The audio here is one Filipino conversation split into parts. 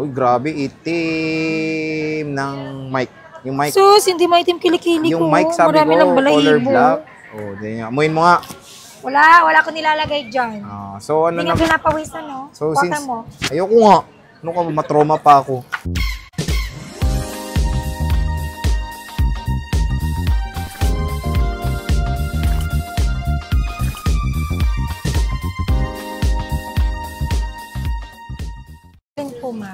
Uy, grabe, itim ng mic. Yung mic. Sus, hindi maitim kilikili ko. Yung mic, sabi Marami ko, ng balahibo. color black. Oh, di nga. Amuin mo nga. Wala ko nilalagay dyan. So, ano hindi nga pinapawisan, no? So, Kuwatan mo. Ayoko nga. Ano ka, matroma pa ako.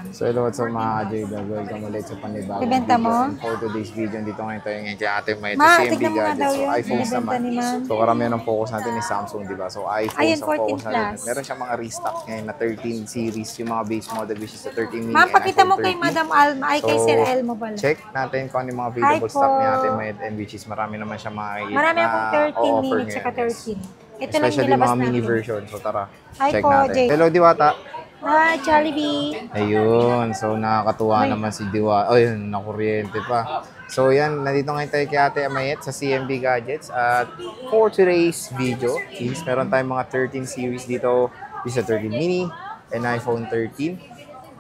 So hello, what's up mga J-Vlog? Welcome ulit sa panibagong Ibenta mo? For today's video, dito ngayon tayo ngayon kay Ate May sa Ma, CMB tignan mo nga Gadgets. daw So yun. iPhones naman. So karamihan ng focus natin is Samsung, di ba? So iPhones ang focus natin. Meron siyang mga restock ngayon na 13 series, yung mga base model which is the 13 mini. Ma'am, pakita mo kay Madam Alma, ay kay Sir Elmo pala. Check natin kung ano yung mga available stock ni Ate May and which is marami naman siya makikita. Marami akong 13 mini tsaka 13. Ito lang especially mga mini version. So tara, check natin. Hello Diwata. Hi, Jollibee. Ayun. So, nakakatuwa naman si Diwa. Oh, yun, nakuryente pa. So, yan. Nandito ngayon tayo kay Ate Amayet sa CMB Gadgets. At for today's video is meron tayong mga 13 series dito. This is a 13 mini and iPhone 13.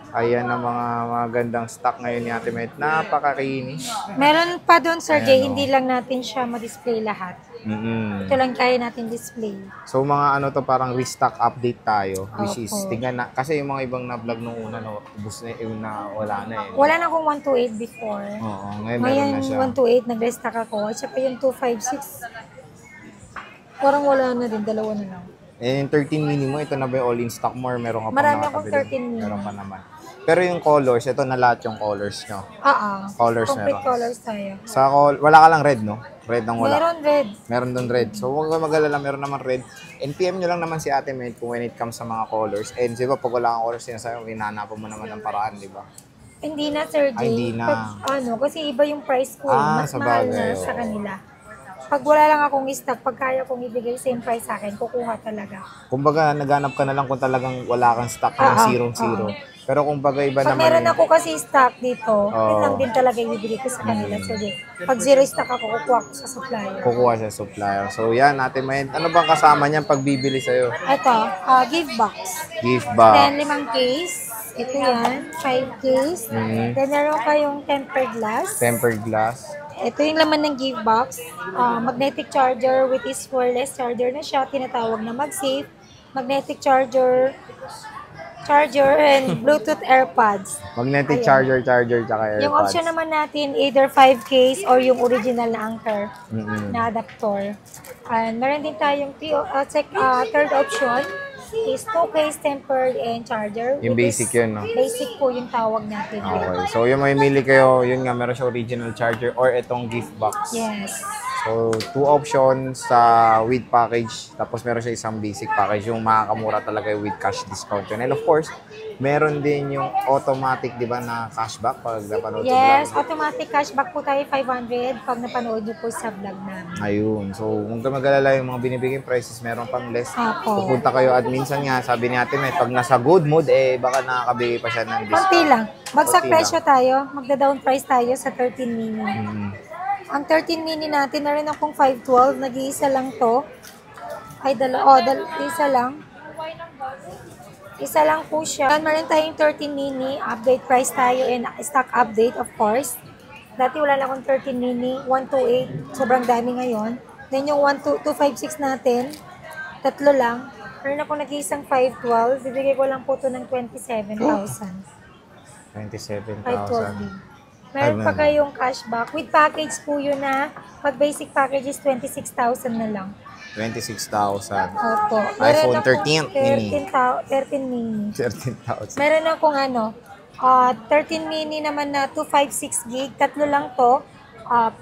Ayan ang mga magandang stock ngayon ni Ate Amayet. Napakakinis. Meron pa doon, Sir Jay. Hindi lang natin siya ma-display lahat. Ito lang kaya natin display. So mga ano to, parang restock update tayo, which is tingnan na kasi yung mga ibang na-vlog nung una, no, ubos na yung na wala na eh. Wala na akong 128 before. Oo, ngayon meron na siya. 128 nag-restock ako. At saka yung 256 parang wala na din, dalawa na lang. Eh yung 13 mini mo, ito na ba yung all in stock more? Meron ka pa marami akong 13 mini. Meron pa naman. Pero yung colors, ito na lahat yung colors nyo. Colors complete meron. Colors tayo. Wala ka lang red, no? Red ang wala. Meron red. Meron doon red. So huwag ka mag-alala, meron naman red. NPM nyo lang naman si Ate May kung when it comes sa mga colors. And di ba, pag wala kang colors, sinasabi mo, hinahanapan mo naman ng paraan, di ba? Hindi na, Sir Jay. Hindi na. Kasi iba yung price ko. Mas mahal na sa kanila. Pag wala lang akong stock, pag kaya kong ibigay same price sa akin, kukuha talaga. Kumbaga, naghanap ka na lang kung talagang wala kang stock ng 0-0. Pero kumbaga iba pag naman. Pag meron ako kasi stock dito, yun lang din talaga ibibigay ko sa kanila. So, pag zero stock ako, kukuha ko sa supplier. Kukuha sa supplier. So, yan, Ate May. Ano bang kasama niyan pag bibili sa'yo? Ito, gift box. Gift box. Then, 5 case. Ito yan, 5 case. Then, meron kayong tempered glass. Tempered glass. Ito yung laman ng gift box. Magnetic charger with is wireless charger na siya. Tinatawag na MagSafe. Magnetic charger and Bluetooth AirPods. Magnetic charger, tsaka AirPods. Yung option naman natin, either 5 case or yung original na Anchor na adapter. And meron din tayong third option is 2 case tempered and charger. Yung basic yun, no? Basic po yung tawag natin. Okay. So, yung may mili kayo, yun nga, meron siya original charger or itong gift box. Yes. So, 2 options sa with package. Tapos, meron siya isang basic package. Yung makakamura talaga yung with cash discount yun. And of course, meron din yung automatic, di ba, na cashback pag napanood sa vlog. Yes, automatic cashback po tayo 500 pag napanood nyo po sa vlog namin. Ayun. So, kung mag-alala yung mga binibigay prices, meron pang less. Apo. Pupunta kayo at minsan nga, sabi ni Ate May, pag nasa good mood, baka nakakabigay pa siya ng discount. Konti lang. Bagsak presyo tayo. Magda-down price tayo sa 13 mini. Ang 13 mini natin, na rin akong 512. Nag-iisa lang to. Isa lang. Isa lang po siya. Meron tayong 13 mini. Update price tayo and stock update, of course. Dati wala na akong 13 mini. 128. Sobrang dami ngayon. Then yung 256 natin, 3 lang. Meron akong nag-iisang 512. Bibigay ko lang po ito ng 27,000. 27,000. Meron pa kayong cashback. With package po yun na. Pag basic package is 26,000 na lang. 26,000. Opo. iPhone 13 mini. 13 mini. 13,000. Meron akong 13 mini naman na 256 gig. 3 lang to.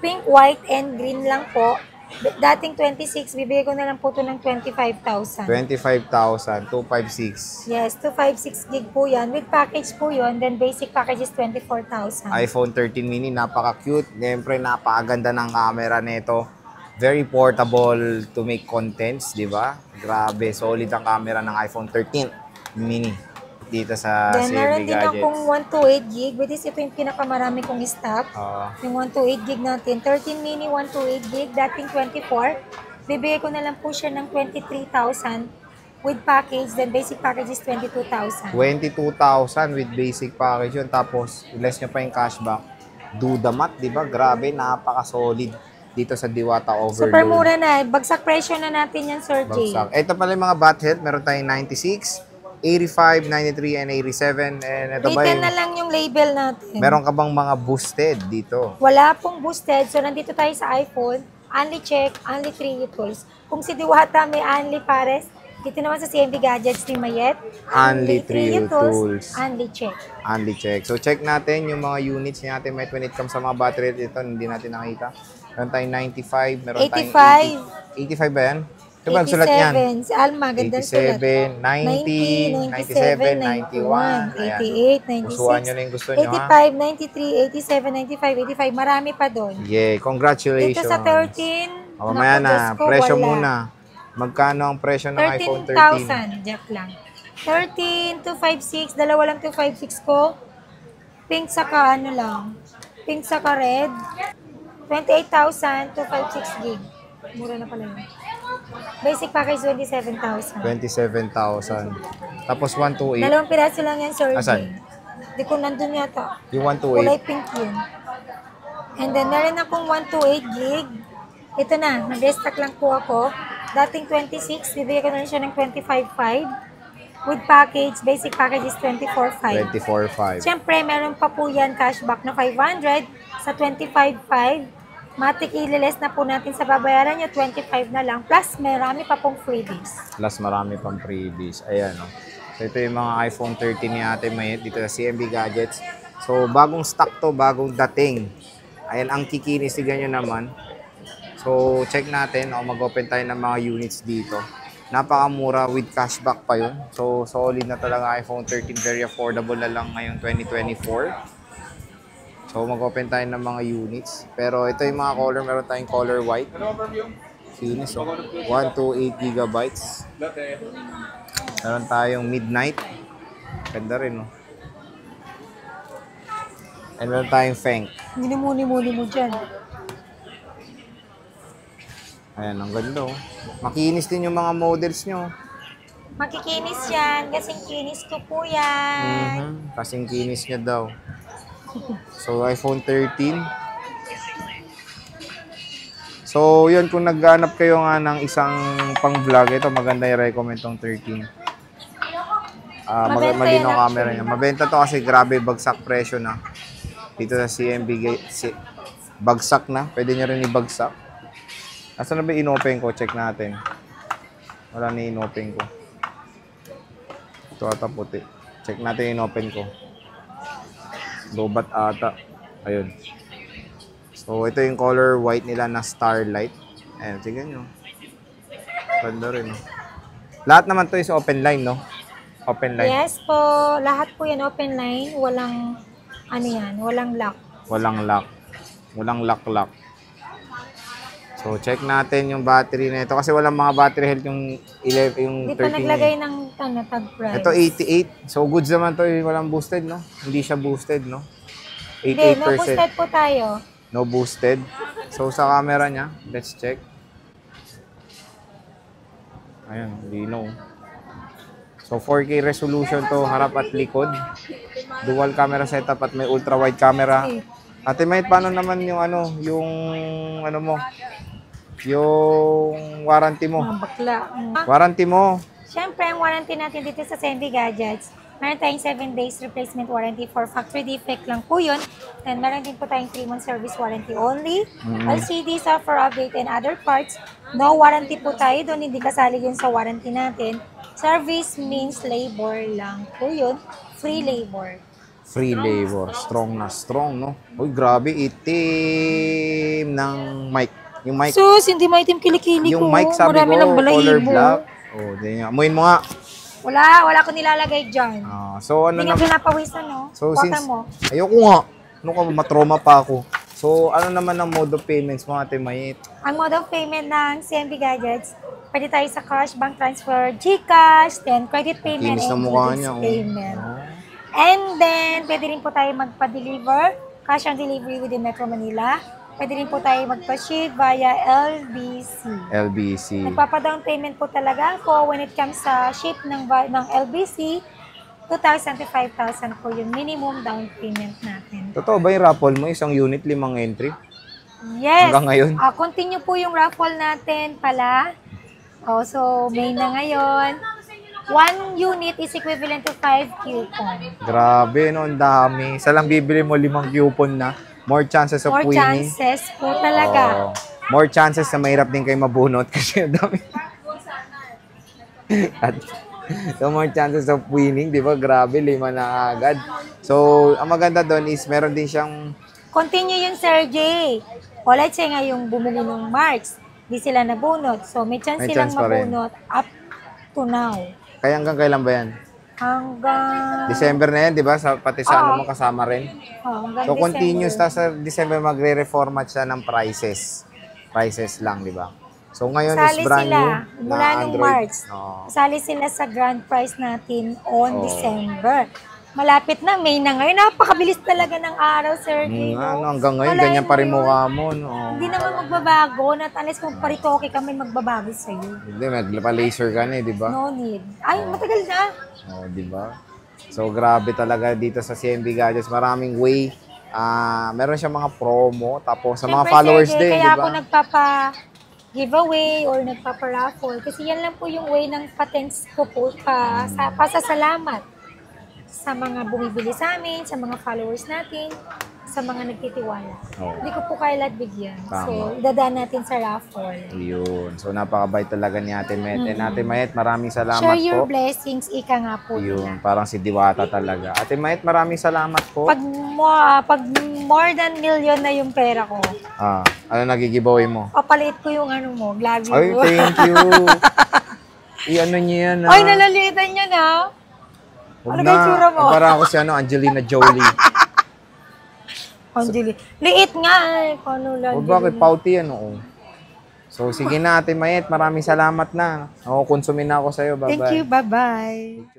Pink, white, and green lang po. Dating 26, bibigay ko na lang po ito ng 25,000. 25,000, 256. Yes, 256 gig po yan. With package po yun, then basic package is 24,000. iPhone 13 mini, napaka-cute. Siyempre, napakaganda ng camera nito. Very portable to make contents, di ba? Grabe, solid ang camera ng iPhone 13 mini dito sa then, CMB meron din Gadgets. akong 128 gig. With this, ito yung pinakamarami kong stock. Yung 128 gig natin. 13 mini, 128 gig. Dating 24. Bibigay ko na lang po siya ng 23,000. with package, then basic package is 22,000. 22,000 with basic package yun. Tapos, less nyo pa yung cashback. Do the math, di ba? Grabe, napaka-solid dito sa Diwata Overload. Super mura na. Bagsak presyo na natin yan, Sir Jay. Bagsak. Ito pala yung mga bat health. Meron tayong 96, 85, 93, and 87. And ito ba Written yung, na lang yung label natin. meron ka bang mga boosted dito? Wala pong boosted. So, nandito tayo sa iPhone. Only check, only 3 tools. Kung si Diwata may only pares, dito naman sa CMB Gadgets ni Mayet, Only 3 tools. only check. Only check. So, check natin yung mga units natin Mayet when it comes sa mga battery. Ito, hindi natin nakita. Meron tayong 95, meron 85. tayong 85 ba yan? Ito ba nagsulat yan? 87. Si Alma, gandang sulat. 87, 90, 97, 91. 88, 96, Pusuan nyo na yung gusto nyo, ha? 85, 93, 87, 95, 85. Marami pa doon. Yeah, congratulations. Dito sa 13, O, mamaya na, Diyos ko, presyo wala. muna. Magkano ang presyo ng iPhone 13? 13,000, Jeff lang. 13, 256, dalawa lang 256 ko. Pink saka ano lang. Pink saka red. 28,000, 256 gig. Mura na pala yun. Basic package, 27,000. 27,000. Tapos 128. Dalawang piraso lang yan, Sir Asan? Jay. Di ko nandun yata. Yung Kulay 128. pink yun. And then, meron akong 128 gig. Ito na, nag-restock lang po ako. Dating 26, bibigyan ko na rin siya ng 25.5. With package, basic package is 24.5. 24,500. Siyempre, meron pa po yan cashback na 500 sa 25.5. Matik ililes na po natin sa babayaran nyo, 25 na lang. Plus, marami pa pong freebies. Plus marami pang freebies. Ayan, no? So, ito yung mga iPhone 13 ni Ate Mayet dito sa CMB Gadgets. So, bagong stock to, bagong dating. Ayan, ang kikinis, tignan nyo naman. So, check natin. O, mag-open tayo ng mga units dito. Napakamura with cashback pa yun. So, solid na talaga iPhone 13. Very affordable na lang ngayong 2024. So, mag-open tayo ng mga units. Pero ito yung mga color. Meron tayong color white. Finish, oh. 128 gigabytes. Meron tayong midnight. Ganda rin, oh. And meron tayong Feng. Minumuni-muni mo dyan. Ayan, ang ganda, oh. Makinis din yung mga models nyo. Makikinis yan. Kasing kinis ko po yan. Kasing kinis niya daw. So, iPhone 13. So, yun, kung naghanap kayo nga ng isang pang-vlog, ito maganda i-recommend tong 13. Mabenta Malinaw yan, camera niya. Mabenta to kasi grabe, bagsak presyo na. Dito sa CMB, bagsak na. Pwede nyo rin ibagsak. Asan na ba inopen ko? Check natin. Wala na inopen ko. Ito ata puti. Check natin inopen ko. Lobat ata. Ayun. So, ito yung color white nila na Starlight. Ayan, tignan nyo. Ganda rin, no? Lahat naman to is open line, no? Open line. Yes po. Lahat po yan open line. Walang, ano yan, walang lock. Walang lock. Walang lock-lock. So, check natin yung battery na ito. Kasi walang mga battery health yung 11, yung Hindi pa 13. naglagay ng tag price. Ito 88. So, goods naman to. Walang boosted, no? Hindi siya boosted, no? Hindi, 88%. no boosted po tayo. No boosted. So, sa camera niya, let's check. Ayan, linaw. So, 4K resolution to, harap at likod. Dual camera setup at may ultra wide camera. Ate Mayet, paano naman yung ano mo? Yung warranty mo. Mga bakla. Warranty mo. Siyempre, ang warranty natin dito sa CMB Gadgets, meron tayong 7 days replacement warranty for factory defect lang po yun. And meron din po tayong 3-month service warranty only. LCD, software update, and other parts. No warranty po tayo doon. Hindi kasali yun sa warranty natin. Service means labor lang po yun. Free labor. Free labor. Strong na strong, no? Uy, grabe. Itim ng mic. Yung mic. Sus, hindi maitim kilikili ko. Yung mic, sabi Marami ko, lang balahibo. color black. Oh, di nga. Amuin mo nga. Wala ko nilalagay dyan. So, ano Hindi na? nga pinapawisan, no? So, Water since... mo. Ayoko nga. Ano ka, matroma pa ako. So, ano naman ang mode of payments mo, Ate Mayet? Ang mode of payment ng CMB Gadgets, pwede tayo sa cash, bank transfer, GCash, then credit payment, Kinis na and mukha goods niya. Oh. payment. And then, pwede rin po tayo magpa-deliver, cash on delivery within Metro Manila. Pwede rin po tayo magpa-ship via LBC. LBC. Nagpapa-down payment po talaga ako when it comes sa ship ng LBC. 2,000 to 5,000 po yung minimum down payment natin. Totoo ba yung raffle mo? Isang unit, 5 entry? Yes. Hanggang ngayon? Continue po yung raffle natin pala. So, May na ngayon. 1 unit is equivalent to 5 coupon. Grabe, no? Ang dami. Isa lang bibili mo 5 coupon na. More chances of More winning. chances po talaga. Oo. More chances na mahirap din kayo mabunot kasi ang dami. At, so, more chances of winning, di ba? Grabe, 5 na agad. So, ang maganda doon is meron din siyang... Continue yun, Sir Jay. O, let's say nga yung bumili ng March, di sila nabunot. So, may chance May silang chance pa rin. mabunot up to now. Kaya hanggang kailan ba yan? Hanggang... December na yan, di ba? Pati sa ano mo kasama rin. hanggang So, continuous December. sa December magre-reformat siya ng prices. Prices lang, di ba? So, ngayon Sali is brand sila, new mula na nung Android. March. Oo. Sali sila sa grand prize natin on Oo. December. Malapit na, May na ngayon. Napakabilis talaga ng araw, Sir Jay. Ano, hanggang ngayon, Walain ganyan pa rin mo yun. mukha mo. No? Hindi naman magbabago. Not unless kung paritoke kami, magbabago sa'yo. Hindi, magpa-laser ka na eh, di ba? No need. Ay, matagal na. Oh, di ba? So, grabe talaga dito sa CMB Gadgets. Maraming way. Meron siya mga promo. Tapos, sa mga Siyempre, followers Sir Jay, din, di kaya ba? ako nagpapa-giveaway or nagpapa-raffle. Kasi yan lang po yung way ng patents ko po pasasalamat sa mga bumibili sa amin, sa mga followers natin, sa mga nagtitiwala. Oo. Hindi ko po kaya lahat bigyan. Tama. So, idadaan natin sa raffle. Yun. So, napakabait talaga ni Ate Met. And Ate Met, maraming salamat Share your po. blessings, ika nga po Yun, nila. parang si Diwata talaga. Ate Met, maraming salamat po. Pag more than million na yung pera ko, Ano nagigiveaway mo? papalit ko yung ano mo, vlog Ay, mo. thank you. I-ano niya yan, Ay, nalalitan niya na. Huwag ano ba yung tsura mo? Parang ako si Angelina Jolie. Anjali. Liit nga eh. Paano lang? O bakit? Pauti yan, oo. So, sige na, Ate Mayet. Maraming salamat na. Ako, konsumin na ako sa'yo. Bye-bye. Thank you. Bye-bye.